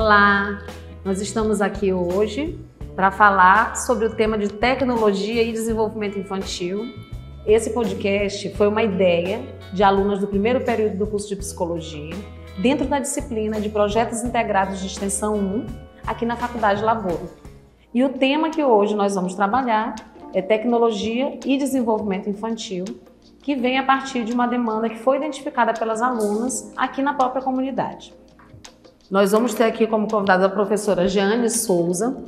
Olá, nós estamos aqui hoje para falar sobre o tema de tecnologia e desenvolvimento infantil. Esse podcast foi uma ideia de alunas do primeiro período do curso de Psicologia, dentro da disciplina de Projetos Integrados de Extensão 1, aqui na Faculdade Laboro. E o tema que hoje nós vamos trabalhar é tecnologia e desenvolvimento infantil, que vem a partir de uma demanda que foi identificada pelas alunas aqui na própria comunidade. Nós vamos ter aqui como convidada a professora Jeane Souza,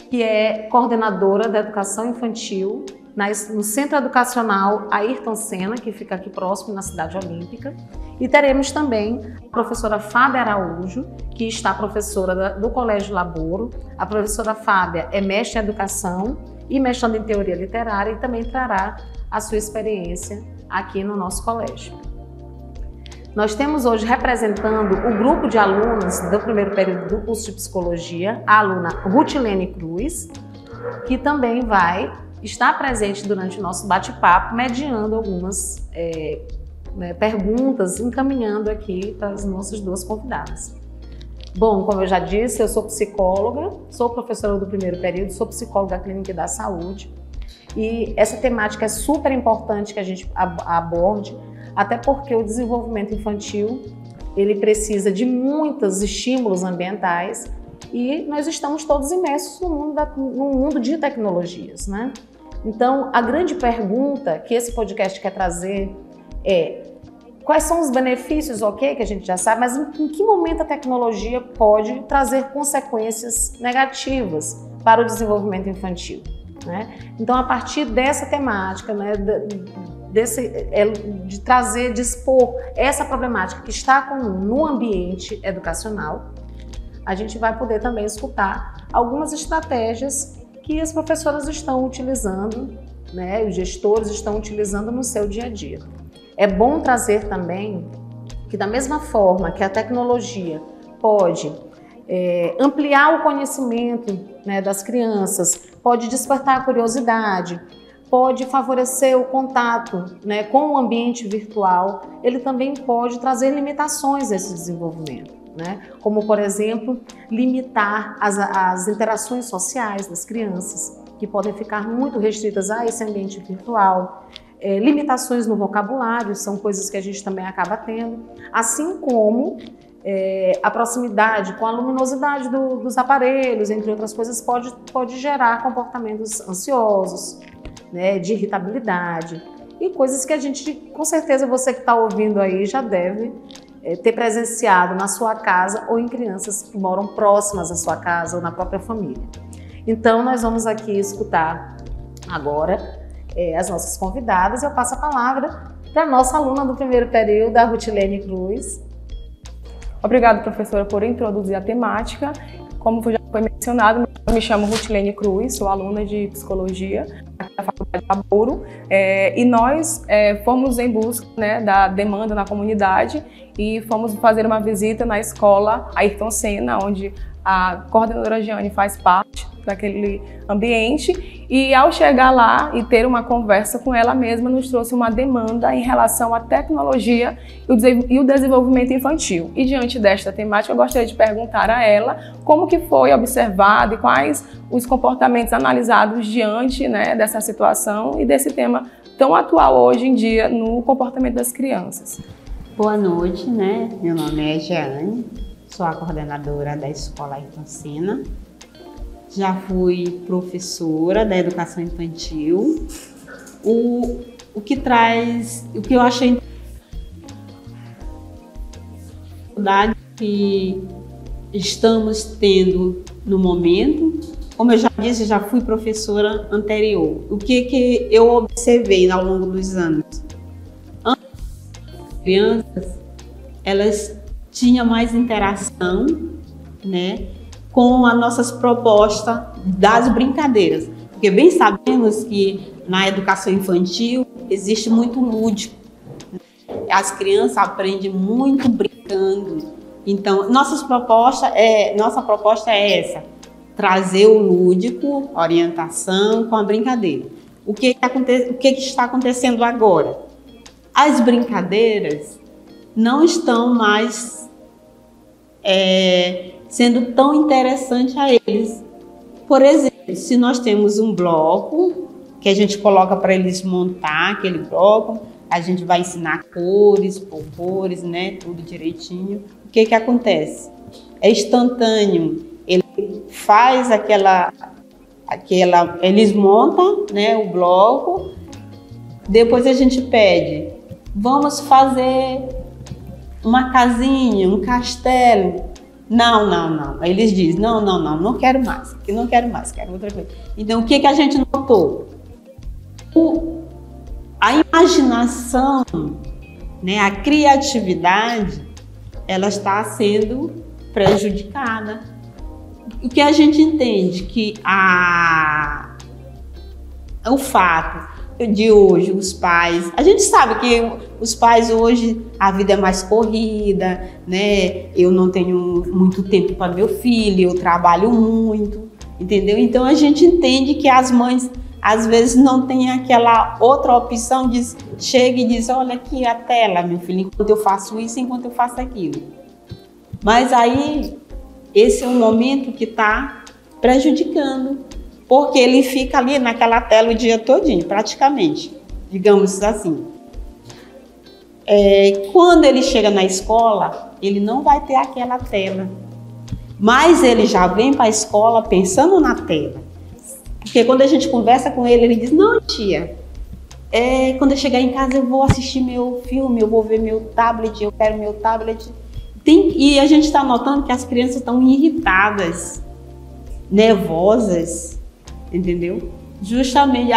que é coordenadora da educação infantil no Centro Educacional Ayrton Senna, que fica aqui próximo na Cidade Olímpica. E teremos também a professora Fábia Araújo, que está professora do Colégio Laboro. A professora Fábia é mestre em educação e mestrando em teoria literária e também trará a sua experiência aqui no nosso colégio. Nós temos hoje representando o grupo de alunas do primeiro período do curso de Psicologia, a aluna Rutilene Cruz, que também vai estar presente durante o nosso bate-papo, mediando algumas perguntas, encaminhando aqui para as nossas duas convidadas. Bom, como eu já disse, eu sou psicóloga, sou professora do primeiro período, sou psicóloga clínica e da saúde, e essa temática é super importante que a gente aborde, até porque o desenvolvimento infantil ele precisa de muitos estímulos ambientais e nós estamos todos imersos no mundo de tecnologias, né? Então, a grande pergunta que esse podcast quer trazer é: quais são os benefícios, ok, que a gente já sabe, mas em que momento a tecnologia pode trazer consequências negativas para o desenvolvimento infantil, né? Então, a partir dessa temática, né, de trazer, de expor essa problemática que está comum no ambiente educacional, a gente vai poder também escutar algumas estratégias que as professoras estão utilizando, né, os gestores estão utilizando no seu dia a dia. É bom trazer também que, da mesma forma que a tecnologia pode ampliar o conhecimento, né, das crianças, pode despertar a curiosidade, pode favorecer o contato, né, com o ambiente virtual, ele também pode trazer limitações a esse desenvolvimento, né? Como, por exemplo, limitar as interações sociais das crianças, que podem ficar muito restritas a esse ambiente virtual. Limitações no vocabulário são coisas que a gente também acaba tendo, assim como a proximidade com a luminosidade dos aparelhos, entre outras coisas, pode gerar comportamentos ansiosos, né, de irritabilidade e coisas que a gente, com certeza você que está ouvindo aí já deve ter presenciado na sua casa ou em crianças que moram próximas à sua casa ou na própria família. Então nós vamos aqui escutar agora as nossas convidadas. Eu passo a palavra para a nossa aluna do primeiro período, a Rutilene Cruz. Obrigada, professora, por introduzir a temática. Como já foi mencionado, eu me chamo Rutilene Cruz, sou aluna de Psicologia da Faculdade Laboro, e nós fomos em busca, né, da demanda na comunidade e fomos fazer uma visita na escola Ayrton Senna, onde a coordenadora Jeane faz parte daquele ambiente, e ao chegar lá e ter uma conversa com ela mesma, nos trouxe uma demanda em relação à tecnologia e o desenvolvimento infantil. E diante desta temática, eu gostaria de perguntar a ela como que foi observado e quais os comportamentos analisados diante, né, dessa situação e desse tema tão atual hoje em dia no comportamento das crianças. Boa noite, né? Meu nome é Jeane, sou a coordenadora da escola Ayrton Senna. Já fui professora da educação infantil. O que eu achei que estamos tendo no momento, como eu já disse, já fui professora anterior. O que eu observei ao longo dos anos? As crianças, elas tinham mais interação, né, com as nossas propostas das brincadeiras. Porque bem sabemos que na educação infantil existe muito lúdico. As crianças aprendem muito brincando. Então, nossa proposta é essa: trazer o lúdico, orientação com a brincadeira. O que está acontecendo agora? As brincadeiras não estão mais sendo tão interessante a eles. Por exemplo, se nós temos um bloco que a gente coloca para eles montar aquele bloco, a gente vai ensinar cores, por cores, né, tudo direitinho. O que acontece? É instantâneo. Ele faz eles montam, né, o bloco. Depois a gente pede, vamos fazer uma casinha, um castelo. Não. Aí eles dizem, não quero mais, não quero mais, quero outra coisa. Então, o que a gente notou? A imaginação, né, a criatividade, ela está sendo prejudicada. O que a gente entende que o fato de hoje, os pais, a gente sabe que os pais hoje, a vida é mais corrida, né? Eu não tenho muito tempo para meu filho, eu trabalho muito, entendeu? Então a gente entende que as mães às vezes não têm aquela outra opção de chega e diz, olha aqui a tela, meu filho, enquanto eu faço isso, enquanto eu faço aquilo. Mas aí esse é um momento que está prejudicando, porque ele fica ali naquela tela o dia todinho, praticamente, digamos assim. Quando ele chega na escola, ele não vai ter aquela tela, mas ele já vem para a escola pensando na tela. Porque quando a gente conversa com ele, ele diz, não, tia, quando eu chegar em casa eu vou assistir meu filme, eu vou ver meu tablet, eu quero meu tablet. E a gente está notando que as crianças estão irritadas, nervosas, entendeu? Justamente,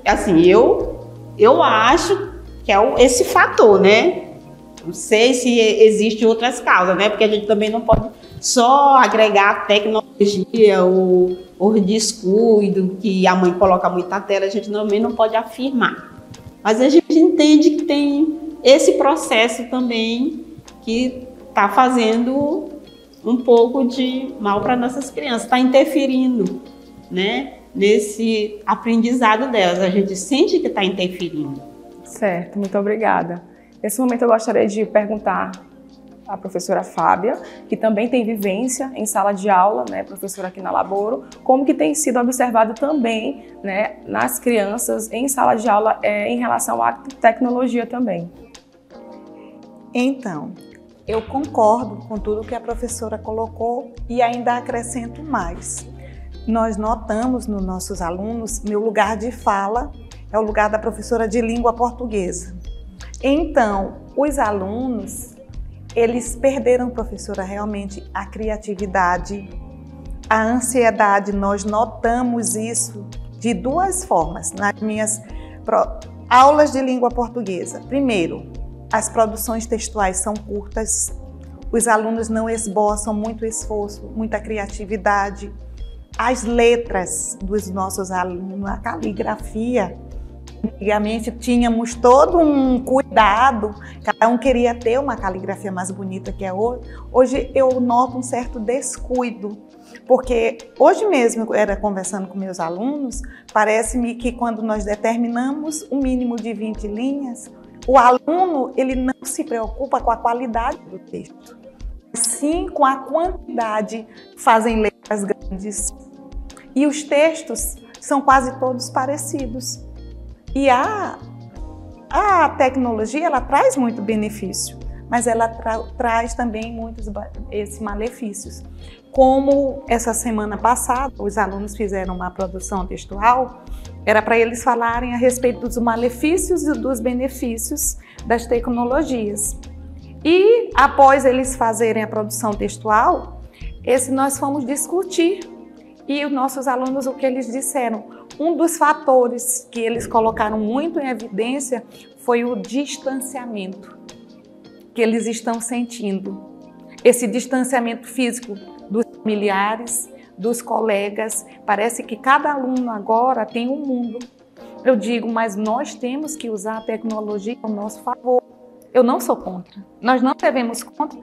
assim, eu acho que é esse fator, né? Não sei se existem outras causas, né? Porque a gente também não pode só agregar a tecnologia, o descuido, que a mãe coloca muita tela, a gente também não pode afirmar. Mas a gente entende que tem esse processo também que está fazendo um pouco de mal para nossas crianças, está interferindo, né, nesse aprendizado delas. A gente sente que está interferindo. Certo, muito obrigada. Nesse momento eu gostaria de perguntar à professora Fábia, que também tem vivência em sala de aula, né, professora aqui na Laboro, como que tem sido observado também, né, nas crianças em sala de aula em relação à tecnologia também. Então, eu concordo com tudo que a professora colocou e ainda acrescento mais. Nós notamos nos nossos alunos, meu lugar de fala é o lugar da professora de língua portuguesa. Então, os alunos, eles perderam, professora, realmente a criatividade, a ansiedade. Nós notamos isso de duas formas nas minhas aulas de língua portuguesa. Primeiro, as produções textuais são curtas, os alunos não esboçam muito esforço, muita criatividade. As letras dos nossos alunos, a caligrafia, antigamente tínhamos todo um cuidado, cada um queria ter uma caligrafia mais bonita que a outra. Hoje eu noto um certo descuido, porque hoje mesmo eu era conversando com meus alunos, parece-me que quando nós determinamos um mínimo de 20 linhas, o aluno ele não se preocupa com a qualidade do texto, sim com a quantidade. Fazem letras grandes e os textos são quase todos parecidos. E a tecnologia ela traz muito benefício, mas ela traz também muitos esses malefícios. Como essa semana passada os alunos fizeram uma produção textual, era para eles falarem a respeito dos malefícios e dos benefícios das tecnologias. E após eles fazerem a produção textual, nós fomos discutir. E os nossos alunos, o que eles disseram? Um dos fatores que eles colocaram muito em evidência foi o distanciamento que eles estão sentindo. Esse distanciamento físico dos familiares, dos colegas. Parece que cada aluno agora tem um mundo. Eu digo, mas nós temos que usar a tecnologia ao nosso favor. Eu não sou contra. Nós não devemos contra,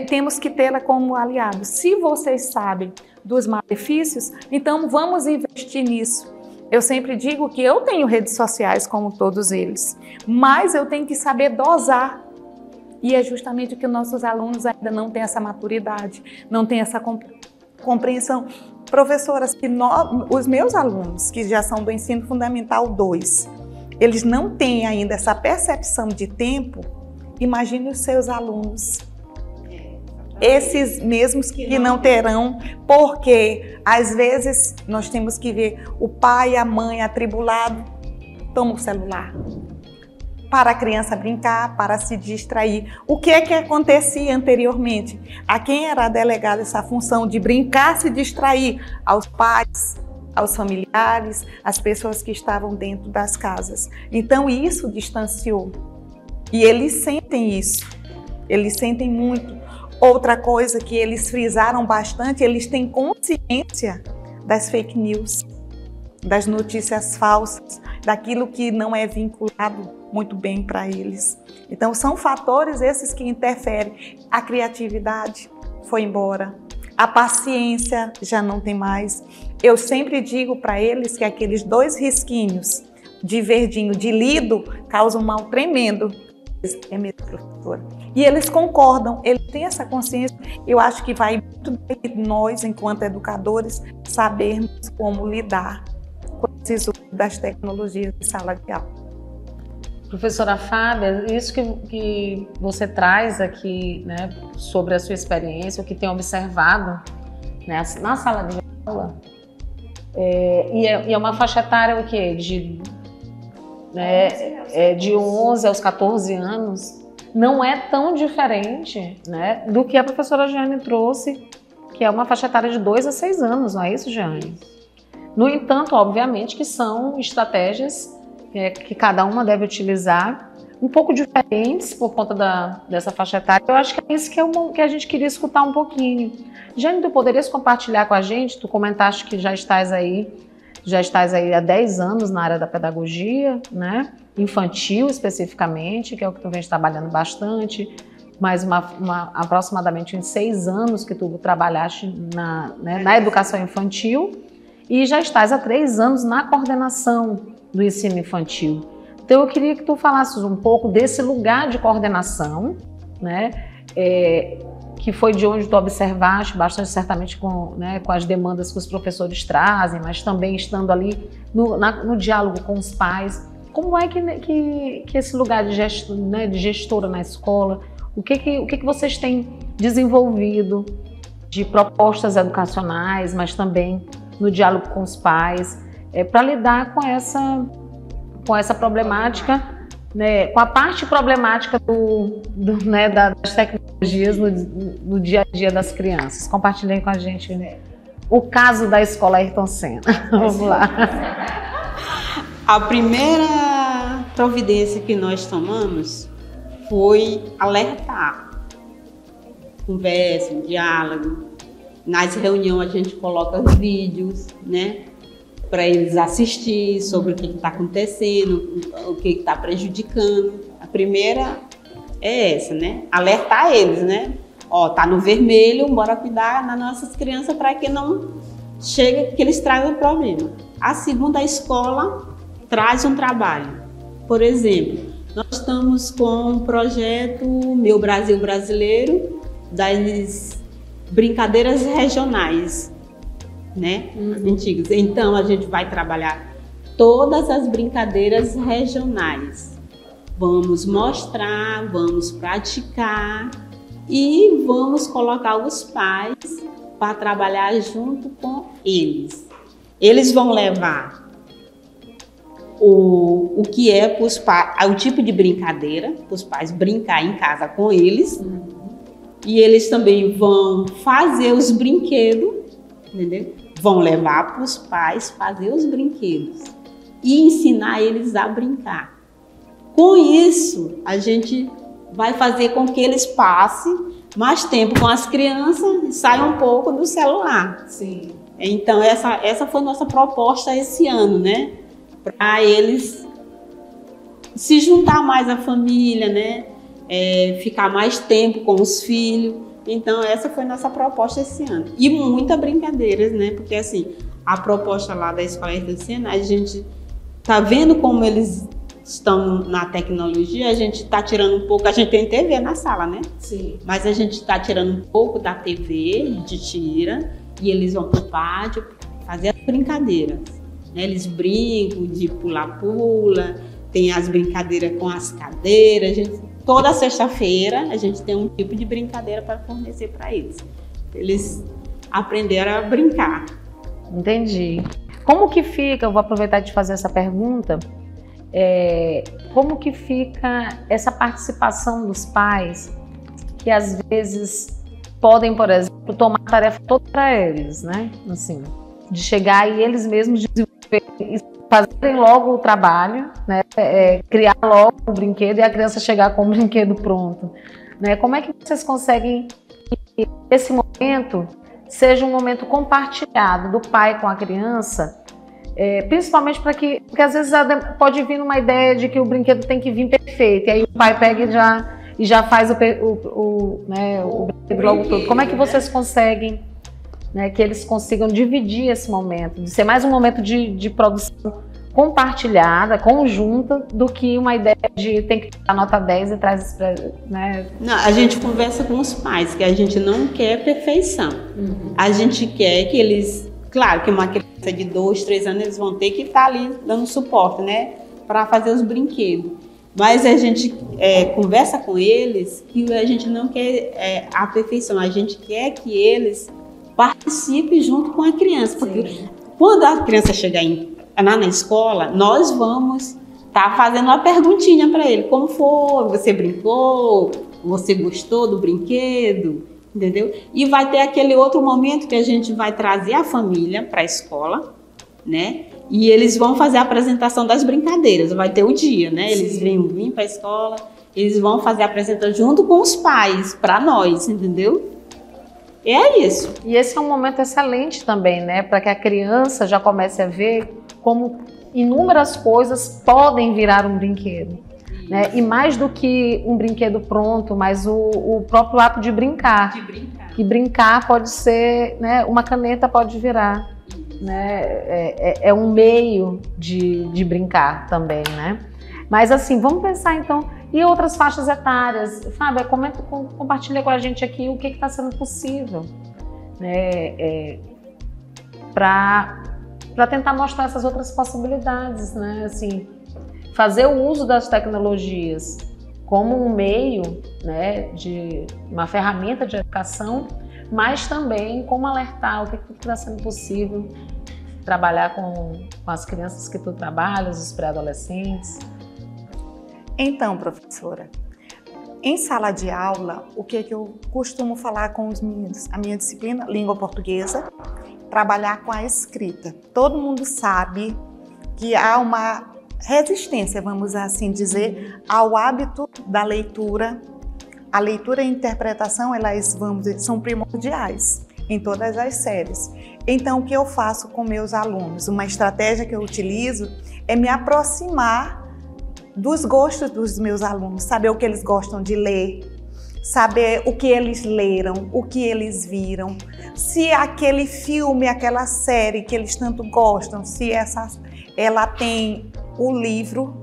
temos que tê-la como aliado. Se vocês sabem dos malefícios, então vamos investir nisso. Eu sempre digo que eu tenho redes sociais como todos eles, mas eu tenho que saber dosar. E é justamente o que nossos alunos ainda não têm essa maturidade, não têm essa compreensão. Professoras, os meus alunos, que já são do ensino fundamental 2, eles não têm ainda essa percepção de tempo. Imagine os seus alunos, esses mesmos que não terão, porque às vezes nós temos que ver o pai, a mãe atribulado, toma o celular para a criança brincar, para se distrair. O que é que acontecia anteriormente? A quem era delegada essa função de brincar, se distrair? Aos pais, aos familiares, às pessoas que estavam dentro das casas. Então isso distanciou. E eles sentem isso, eles sentem muito. Outra coisa que eles frisaram bastante, eles têm consciência das fake news, das notícias falsas, daquilo que não é vinculado muito bem para eles. Então são fatores esses que interferem. A criatividade foi embora, a paciência já não tem mais. Eu sempre digo para eles que aqueles 2 risquinhos de verdinho, de lido, causam um mal tremendo. É mesmo, professora. E eles concordam, eles têm essa consciência. Eu acho que vai muito bem nós, enquanto educadores, sabermos como lidar com esses usos das tecnologias de sala de aula. Professora Fábia, isso que você traz aqui, né, sobre a sua experiência, o que tem observado, né, na sala de aula, e é uma faixa etária o quê? De 11 aos 14 anos, não é tão diferente, né, do que a professora Jeane trouxe, que é uma faixa etária de 2 a 6 anos, não é isso, Jeane? No entanto, obviamente que são estratégias que cada uma deve utilizar, um pouco diferentes por conta dessa faixa etária. Eu acho que é isso que a gente queria escutar um pouquinho. Jeane, tu poderias compartilhar com a gente? Tu comentaste que já estás aí há 10 anos na área da pedagogia, né? Infantil especificamente, que é o que tu vem trabalhando bastante, mais aproximadamente uns 6 anos que tu trabalhaste na educação infantil, e já estás há 3 anos na coordenação do ensino infantil. Então eu queria que tu falasses um pouco desse lugar de coordenação, né, que foi de onde tu observaste bastante, certamente com as demandas que os professores trazem, mas também estando ali no diálogo com os pais. Como é que esse lugar de gestora na escola, o que vocês têm desenvolvido de propostas educacionais, mas também no diálogo com os pais, para lidar com essa problemática, né, com a parte problemática das tecnologias no dia a dia das crianças. Compartilhem com a gente o caso da escola Ayrton Senna. Vamos lá. A primeira providência que nós tomamos foi alertar. Conversa, diálogo. Nas reuniões a gente coloca vídeos, né, para eles assistir sobre o que está acontecendo, o que está prejudicando. A primeira é essa, né? Alertar eles, né? Ó, tá no vermelho, bora cuidar das nossas crianças para que não chegue, que eles tragam problema. A segunda, a escola traz um trabalho. Por exemplo, nós estamos com um projeto Meu Brasil Brasileiro, das brincadeiras regionais, né? Antigas. Então a gente vai trabalhar todas as brincadeiras regionais. Vamos mostrar, vamos praticar e vamos colocar os pais para trabalhar junto com eles. Eles vão levar o que é para os pais, o tipo de brincadeira, para os pais brincar em casa com eles. E eles também vão fazer os brinquedos, entendeu? Vão levar para os pais fazer os brinquedos e ensinar eles a brincar. Com isso, a gente vai fazer com que eles passem mais tempo com as crianças e saiam um pouco do celular. Sim. Então, essa foi nossa proposta esse ano, né? Para eles se juntar mais à família, né? Ficar mais tempo com os filhos. Então, essa foi nossa proposta esse ano. E muitas brincadeiras, né? Porque, assim, a proposta lá da Escola Ayrton Senna, a gente tá vendo como eles estamos na tecnologia, a gente está tirando um pouco, a gente tem TV na sala, né? Sim. Mas a gente está tirando um pouco da TV, a gente tira, e eles vão para o pátio fazer as brincadeiras. Né? Eles brincam de pula-pula, tem as brincadeiras com as cadeiras. Toda sexta-feira a gente tem um tipo de brincadeira para fornecer para eles. Eles aprenderam a brincar. Entendi. Como que fica, eu vou aproveitar de fazer essa pergunta, como que fica essa participação dos pais que às vezes podem, por exemplo, tomar a tarefa toda para eles, né? Assim, de chegar e eles mesmos fazerem logo o trabalho, né? Criar logo o brinquedo e a criança chegar com o brinquedo pronto, né? Como é que vocês conseguem que esse momento seja um momento compartilhado do pai com a criança, principalmente porque às vezes pode vir uma ideia de que o brinquedo tem que vir perfeito, e aí o pai pega e já faz o brinquedo logo todo. Como é que vocês conseguem, né, que eles consigam dividir esse momento, de ser mais um momento de produção compartilhada, conjunta, do que uma ideia de tem que tirar nota 10 e traz, né? Não, a gente conversa com os pais, que a gente não quer perfeição. A gente quer que eles, claro que uma criança de 2, 3 anos, eles vão ter que estar ali dando suporte, né, para fazer os brinquedos. Mas a gente conversa com eles que a gente não quer a perfeição, a gente quer que eles participem junto com a criança, porque quando a criança chegar lá na escola, nós vamos estar fazendo uma perguntinha para ele. Como foi? Você brincou? Você gostou do brinquedo? Entendeu? E vai ter aquele outro momento que a gente vai trazer a família para a escola, né? E eles vão fazer a apresentação das brincadeiras. Vai ter o dia, né? Eles vêm vir para a escola, eles vão fazer a apresentação junto com os pais, para nós, entendeu? E é isso. E esse é um momento excelente também, né? Para que a criança já comece a ver como inúmeras coisas podem virar um brinquedo, né? E mais do que um brinquedo pronto, mas o próprio ato de brincar. Que brincar pode ser, né? Uma caneta pode virar, né? É um meio de brincar também, né? Mas assim, vamos pensar então em outras faixas etárias. Fábio, compartilha com a gente aqui o que está sendo possível, né? Para tentar mostrar essas outras possibilidades, né? Assim, fazer o uso das tecnologias como um meio, né, de uma ferramenta de educação, mas também como alertar o que está sendo possível trabalhar com as crianças que tu trabalhas, os pré-adolescentes. Então, professora, em sala de aula, o que eu costumo falar com os meninos? A minha disciplina, língua portuguesa, trabalhar com a escrita. Todo mundo sabe que há uma resistência, vamos assim dizer, ao hábito da leitura. A leitura e a interpretação, elas, vamos dizer, são primordiais em todas as séries. Então, o que eu faço com meus alunos? Uma estratégia que eu utilizo é me aproximar dos gostos dos meus alunos, saber o que eles gostam de ler, saber o que eles leram, o que eles viram, se aquele filme, aquela série que eles tanto gostam, se ela tem o livro,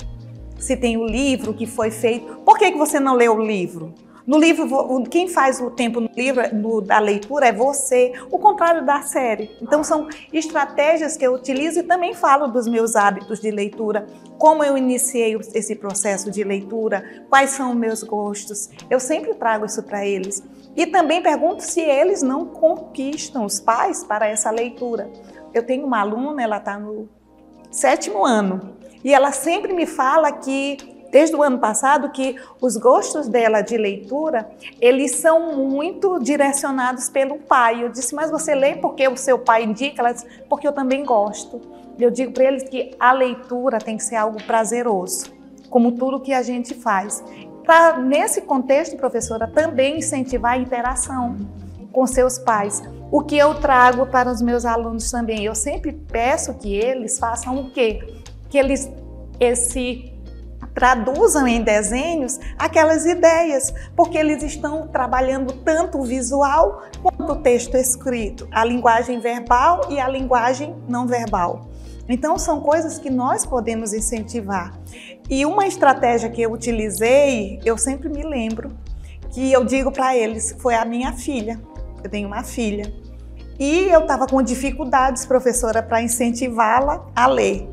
se tem o livro que foi feito. Por que você não leu o livro? No livro, quem faz o tempo no livro da leitura é você, o contrário da série. Então são estratégias que eu utilizo e também falo dos meus hábitos de leitura, como eu iniciei esse processo de leitura, quais são os meus gostos. Eu sempre trago isso para eles. E também pergunto se eles não conquistam os pais para essa leitura. Eu tenho uma aluna, ela está no 7º ano, e ela sempre me fala que desde o ano passado, que os gostos dela de leitura, eles são muito direcionados pelo pai. Eu disse, mas você lê porque o seu pai indica? Ela disse, porque eu também gosto. Eu digo para eles que a leitura tem que ser algo prazeroso, como tudo que a gente faz. Para, nesse contexto, professora, também incentivar a interação com seus pais. O que eu trago para os meus alunos também, eu sempre peço que eles façam o quê? Que eles traduzam em desenhos aquelas ideias, porque eles estão trabalhando tanto o visual quanto o texto escrito, a linguagem verbal e a linguagem não verbal. Então, são coisas que nós podemos incentivar. E uma estratégia que eu utilizei, eu sempre me lembro, que eu digo para eles, foi a minha filha. Eu tenho uma filha. E eu estava com dificuldades, professora, para incentivá-la a ler.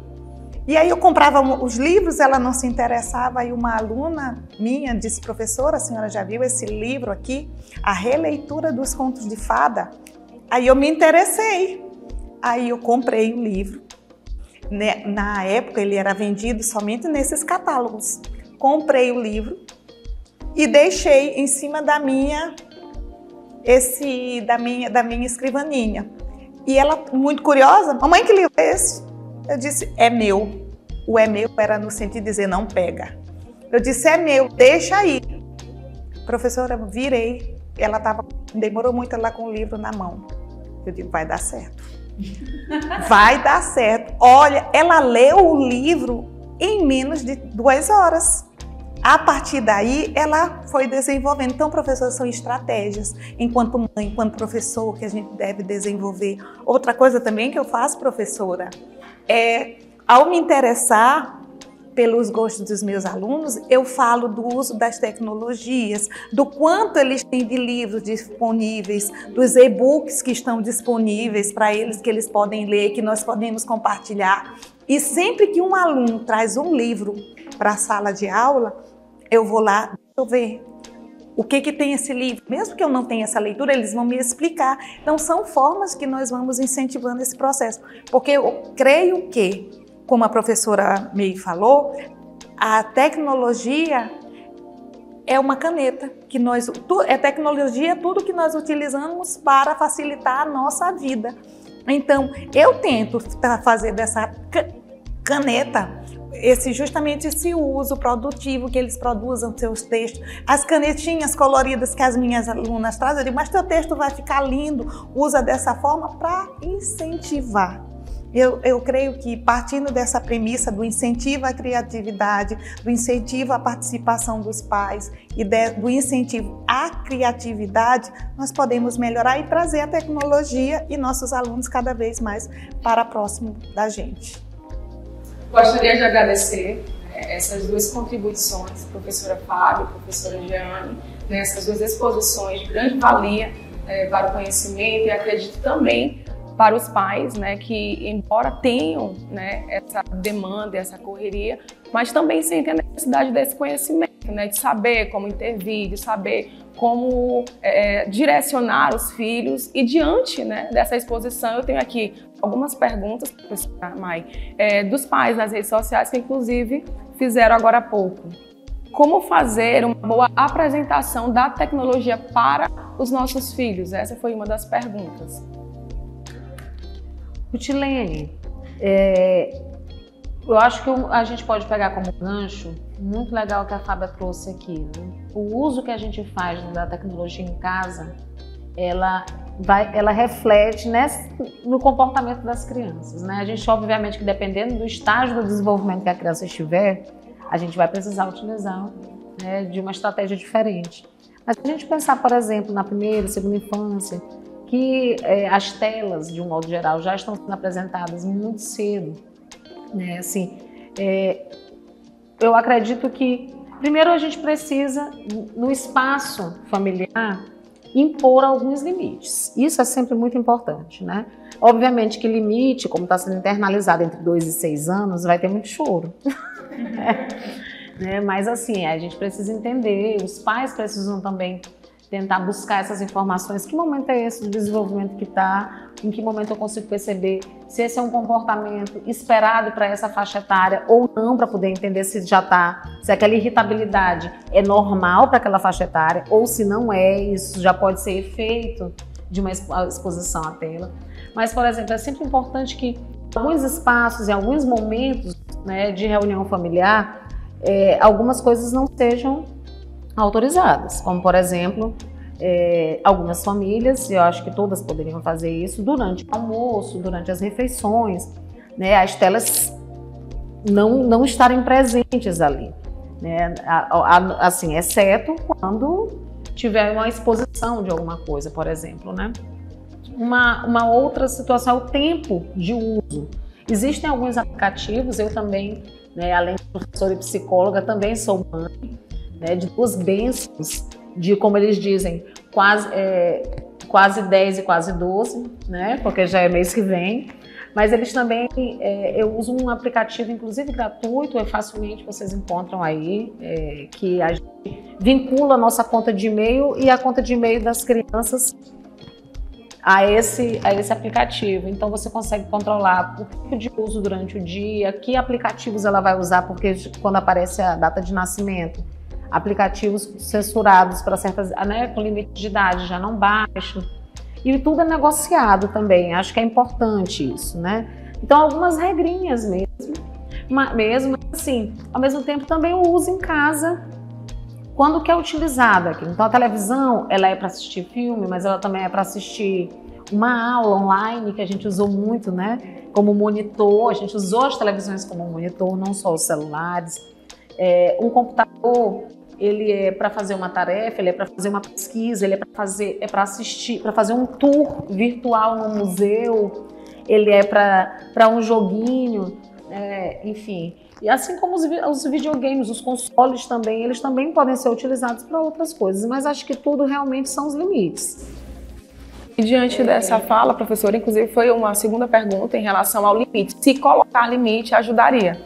E aí eu comprava os livros, ela não se interessava, e uma aluna minha disse, professora, a senhora já viu esse livro aqui? A releitura dos contos de fada? Aí eu me interessei, aí eu comprei o livro. Na época ele era vendido somente nesses catálogos. Comprei o livro e deixei em cima da minha escrivaninha. E ela, muito curiosa, mamãe, que livro é esse? Eu disse, é meu. O é meu era no sentido de dizer, não pega. Eu disse, é meu, deixa aí. Professora, virei. Ela demorou muito lá com o livro na mão. Eu digo, vai dar certo. Vai dar certo. Olha, ela leu o livro em menos de 2 horas. A partir daí, ela foi desenvolvendo. Então, professor, são estratégias, enquanto mãe, enquanto professor, que a gente deve desenvolver. Outra coisa também que eu faço, professora, ao me interessar pelos gostos dos meus alunos, eu falo do uso das tecnologias, do quanto eles têm de livros disponíveis, dos e-books que estão disponíveis para eles, que eles podem ler, que nós podemos compartilhar. E sempre que um aluno traz um livro para a sala de aula, eu vou lá, deixa eu ver o que tem esse livro. Mesmo que eu não tenha essa leitura, eles vão me explicar. Então, são formas que nós vamos incentivando esse processo. Porque eu creio que, como a professora May falou, a tecnologia é uma caneta. Tecnologia é tudo que nós utilizamos para facilitar a nossa vida. Então, eu tento fazer dessa caneta justamente esse uso produtivo, que eles produzam seus textos. As canetinhas coloridas que as minhas alunas trazem, eu digo, mas teu texto vai ficar lindo, usa dessa forma para incentivar. Eu creio que, partindo dessa premissa do incentivo à criatividade, do incentivo à participação dos pais e do incentivo à criatividade, nós podemos melhorar e trazer a tecnologia e nossos alunos cada vez mais para próximo da gente. Gostaria de agradecer essas 2 contribuições, professora Fábio, professora Jeane, essas 2 exposições de grande valia para o conhecimento, e acredito também para os pais, que embora tenham essa demanda, essa correria, mas também sentem a necessidade desse conhecimento, de saber como intervir, de saber como direcionar os filhos. E diante dessa exposição, eu tenho aqui algumas perguntas, professora May, dos pais nas redes sociais, que inclusive fizeram agora há pouco. Como fazer uma boa apresentação da tecnologia para os nossos filhos? Essa foi uma das perguntas. Rutilene, eu acho que a gente pode pegar como gancho muito legal que a Fábia trouxe aqui. O uso que a gente faz da tecnologia em casa, ela reflete no comportamento das crianças. A gente, obviamente, que dependendo do estágio do desenvolvimento que a criança estiver, a gente vai precisar utilizar de uma estratégia diferente. Mas se a gente pensar, por exemplo, na primeira e segunda infância, que as telas, de um modo geral, já estão sendo apresentadas muito cedo. Eu acredito que, primeiro, a gente precisa, no espaço familiar, impor alguns limites. Isso é sempre muito importante, Obviamente que limite, como está sendo internalizado entre 2 e 6 anos, vai ter muito choro. Mas assim, a gente precisa entender, os pais precisam também tentar buscar essas informações. Que momento é esse do desenvolvimento que está? Em que momento eu consigo perceber se esse é um comportamento esperado para essa faixa etária ou não, para poder entender se aquela irritabilidade é normal para aquela faixa etária ou se não é, isso já pode ser efeito de uma exposição à tela. Mas, por exemplo, é sempre importante que em alguns espaços, em alguns momentos de reunião familiar, algumas coisas não sejam autorizadas, como, por exemplo, algumas famílias, eu acho que todas poderiam fazer isso, durante o almoço, durante as refeições, as telas não estarem presentes ali, assim, exceto quando tiver uma exposição de alguma coisa, por exemplo, Uma outra situação é o tempo de uso. Existem alguns aplicativos, eu também, né, além de professora e psicóloga, também sou mãe, né, de 2 bênçãos, de, como eles dizem, quase 10 e quase 12, né, porque já é mês que vem. Mas eles também, eu uso um aplicativo, inclusive gratuito, facilmente vocês encontram aí, que a gente vincula a nossa conta de e-mail e a conta de e-mail das crianças a esse aplicativo. Então você consegue controlar o tipo de uso durante o dia, que aplicativos ela vai usar, porque quando aparece a data de nascimento, aplicativos censurados para certas, né, com limite de idade, já não baixam. E tudo é negociado também, acho que é importante isso, né? Então, algumas regrinhas mesmo assim, ao mesmo tempo também o uso em casa, quando que é utilizada. Então, a televisão, ela é para assistir filme, mas ela também é para assistir uma aula online, que a gente usou muito, né? Como monitor, a gente usou as televisões como monitor, não só os celulares. Um computador, ele é para fazer uma tarefa, ele é para fazer uma pesquisa, ele é para assistir, para fazer um tour virtual no museu, ele é para um joguinho, enfim. E assim como os videogames, os consoles também, eles também podem ser utilizados para outras coisas, mas acho que tudo realmente são os limites. E diante dessa fala, professora, inclusive foi uma segunda pergunta em relação ao limite. Se colocar limite ajudaria?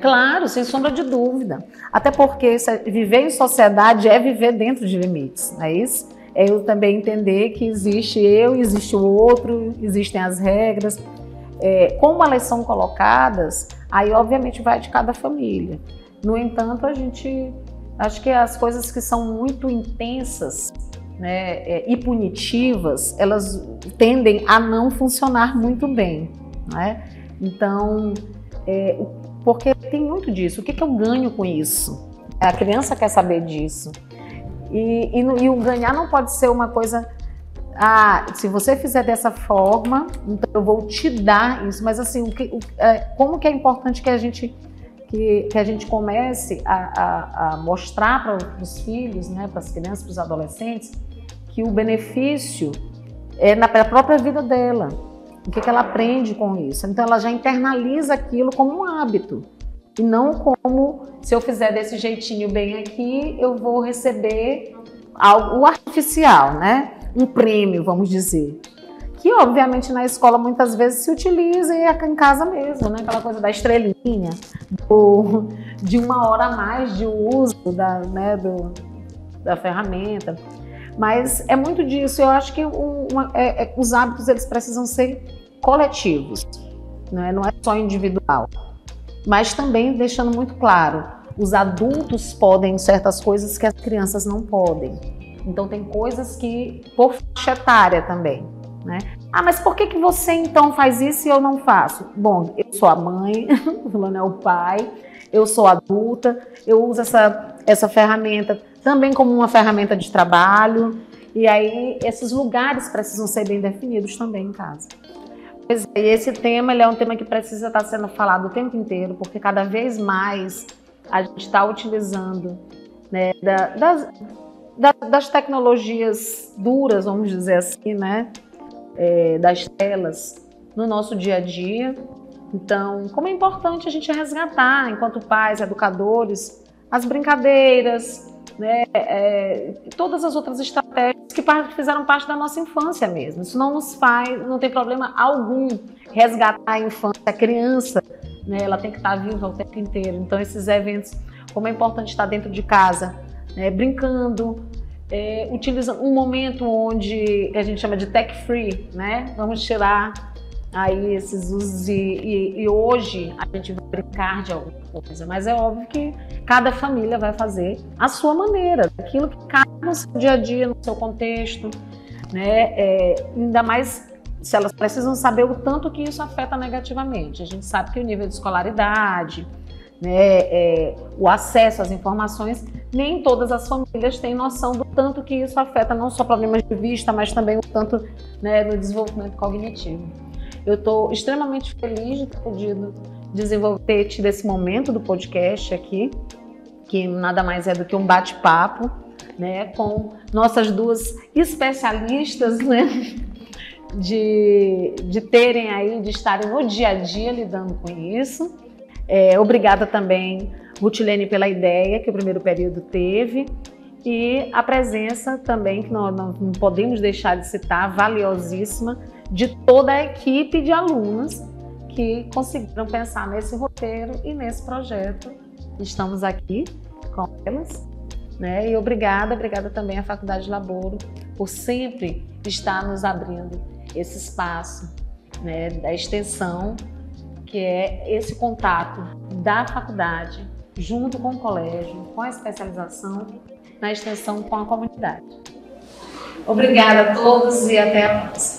Claro, sem sombra de dúvida. Até porque viver em sociedade é viver dentro de limites, não é isso? É eu também entender que existe eu, existe o outro, existem as regras. Como elas são colocadas, aí obviamente vai de cada família. No entanto, acho que as coisas que são muito intensas, né, e punitivas, elas tendem a não funcionar muito bem, né? Então, porque tem muito disso. O que eu ganho com isso? A criança quer saber disso. E o ganhar não pode ser uma coisa... se você fizer dessa forma, então eu vou te dar isso. Mas assim, como que é importante que a gente comece a mostrar para os filhos, né, para as crianças, para os adolescentes, que o benefício é na própria vida dela. O que ela aprende com isso? Então ela já internaliza aquilo como um hábito. E não como, se eu fizer desse jeitinho bem aqui, eu vou receber algo artificial, né? Um prêmio, vamos dizer. Que obviamente na escola muitas vezes se utiliza e é em casa mesmo, né? Aquela coisa da estrelinha, de 1 hora a mais de uso da ferramenta. Mas é muito disso. Eu acho que os hábitos eles precisam ser coletivos, né? Não é só individual. Mas também deixando muito claro, os adultos podem certas coisas que as crianças não podem. Então tem coisas que, por faixa etária também, né? Mas por que você então faz isso e eu não faço? Bom, eu sou a mãe, o fulano é o pai, eu sou adulta, eu uso essa ferramenta também como uma ferramenta de trabalho, e aí esses lugares precisam ser bem definidos também em casa. E esse tema ele é um tema que precisa estar sendo falado o tempo inteiro, porque cada vez mais a gente está utilizando, né, das tecnologias duras, vamos dizer assim, né, das telas no nosso dia a dia. Então, como é importante a gente resgatar, enquanto pais, educadores, as brincadeiras, né, todas as outras estratégias que fizeram parte da nossa infância mesmo. Isso não tem problema algum resgatar a infância, a criança, né, ela tem que estar viva o tempo inteiro. Então esses eventos, como é importante estar dentro de casa, né, brincando, utilizando um momento onde a gente chama de tech free, né? Vamos tirar aí esses usos e hoje a gente vai brincar de alguma coisa, mas é óbvio que cada família vai fazer a sua maneira, aquilo que cabe no seu dia a dia, no seu contexto, né? Ainda mais se elas precisam saber o tanto que isso afeta negativamente. A gente sabe que o nível de escolaridade, né, o acesso às informações, nem todas as famílias têm noção do tanto que isso afeta não só problemas de vista, mas também o tanto, né, no desenvolvimento cognitivo. Eu estou extremamente feliz de ter podido ter tido esse momento do podcast aqui, que nada mais é do que um bate-papo, né, com nossas 2 especialistas, né, de terem aí, de estarem no dia a dia lidando com isso. Obrigada também, Rutilene, pela ideia que o primeiro período teve e a presença também, que nós não podemos deixar de citar, valiosíssima, de toda a equipe de alunos que conseguiram pensar nesse roteiro e nesse projeto. Estamos aqui com elas, né? E obrigada também à Faculdade de Laboro por sempre estar nos abrindo esse espaço, né, da extensão, que é esse contato da faculdade junto com o colégio, com a especialização, na extensão com a comunidade. Obrigada a todos e até a próxima.